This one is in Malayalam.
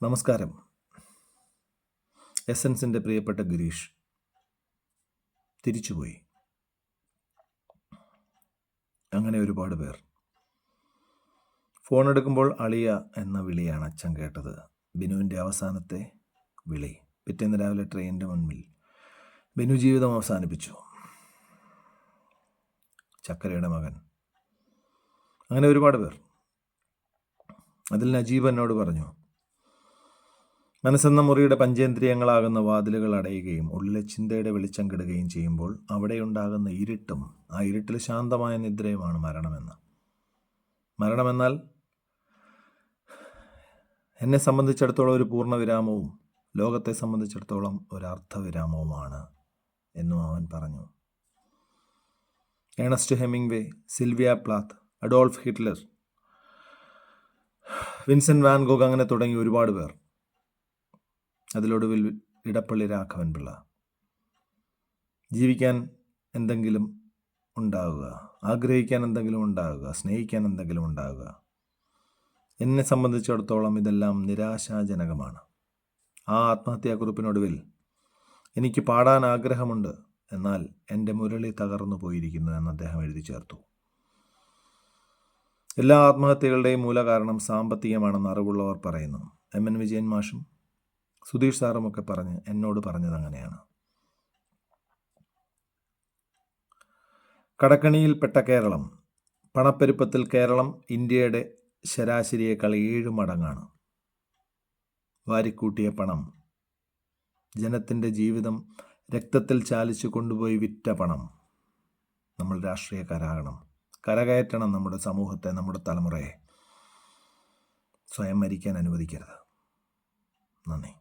നമസ്കാരം. എസൻസിൻ്റെ പ്രിയപ്പെട്ട ഗിരീഷ് തിരിച്ചുപോയി. അങ്ങനെ ഒരുപാട് പേർ. ഫോൺ എടുക്കുമ്പോൾ അളിയ എന്ന വിളിയാണ് അച്ഛൻ കേട്ടത്. ബിനുവിൻ്റെ അവസാനത്തെ വിളി. പിറ്റേന്ന് രാവിലെ ട്രെയിനിൻ്റെ മുൻപിൽ ബിനു ജീവിതം അവസാനിപ്പിച്ചു. ചക്കരയുടെ മകൻ. അങ്ങനെ ഒരുപാട് പേർ. അതിൽ നജീബ് എന്നോട് പറഞ്ഞു, മനസ്സെന്ന മുറിയുടെ പഞ്ചേന്ദ്രിയങ്ങളാകുന്ന വാതിലുകൾ അടയുകയും ഉള്ളിലെ ചിന്തയുടെ വെളിച്ചം കെടുകയും ചെയ്യുമ്പോൾ അവിടെയുണ്ടാകുന്ന ഇരുട്ടും ആ ഇരുട്ടിൽ ശാന്തമായ നിദ്രയുമാണ് മരണമെന്ന്. മരണമെന്നാൽ എന്നെ സംബന്ധിച്ചിടത്തോളം ഒരു പൂർണ്ണവിരാമവും ലോകത്തെ സംബന്ധിച്ചിടത്തോളം ഒരു അർത്ഥവിരാമവുമാണ് എന്നും അവൻ പറഞ്ഞു. Ernest Hemingway, Sylvia Plath, Adolf Hitler, Vincent van Gogh, അങ്ങനെ തുടങ്ങി ഒരുപാട് പേർ. അതിലൊടുവിൽ ഇടപ്പള്ളി രാഘവൻ പിള്ള. ജീവിക്കാൻ എന്തെങ്കിലും ഉണ്ടാവുക, ആഗ്രഹിക്കാൻ എന്തെങ്കിലും ഉണ്ടാവുക, സ്നേഹിക്കാൻ എന്തെങ്കിലും ഉണ്ടാവുക. എന്നെ സംബന്ധിച്ചിടത്തോളം ഇതെല്ലാം നിരാശാജനകമാണ്. ആ ആത്മഹത്യാക്കുറിപ്പിനൊടുവിൽ എനിക്ക് പാടാൻ ആഗ്രഹമുണ്ട്, എന്നാൽ എൻ്റെ മുരളി തകർന്നു പോയിരിക്കുന്നു എന്ന് അദ്ദേഹം എഴുതി ചേർത്തു. എല്ലാ ആത്മഹത്യകളുടെയും മൂലകാരണം സാമ്പത്തികമാണെന്ന് അറിവുള്ളവർ പറയുന്നു. MN വിജയൻ മാഷും സുധീഷ് സാറുമൊക്കെ എന്നോട് പറഞ്ഞത് അങ്ങനെയാണ്. കടക്കണിയിൽപ്പെട്ട കേരളം. പണപ്പെരുപ്പത്തിൽ കേരളം ഇന്ത്യയുടെ ശരാശരിയേക്കാൾ 7 മടങ്ങാണ്. വാരിക്കൂട്ടിയ പണം, ജനത്തിൻ്റെ ജീവിതം രക്തത്തിൽ ചാലിച്ചു കൊണ്ടുപോയി വിറ്റ പണം. നമ്മൾ രാഷ്ട്രീയക്കാരാകണം, കരകയറ്റണം നമ്മുടെ സമൂഹത്തെ, നമ്മുടെ തലമുറയെ. സ്വയം മരിക്കാൻ അനുവദിക്കരുത്. നന്ദി.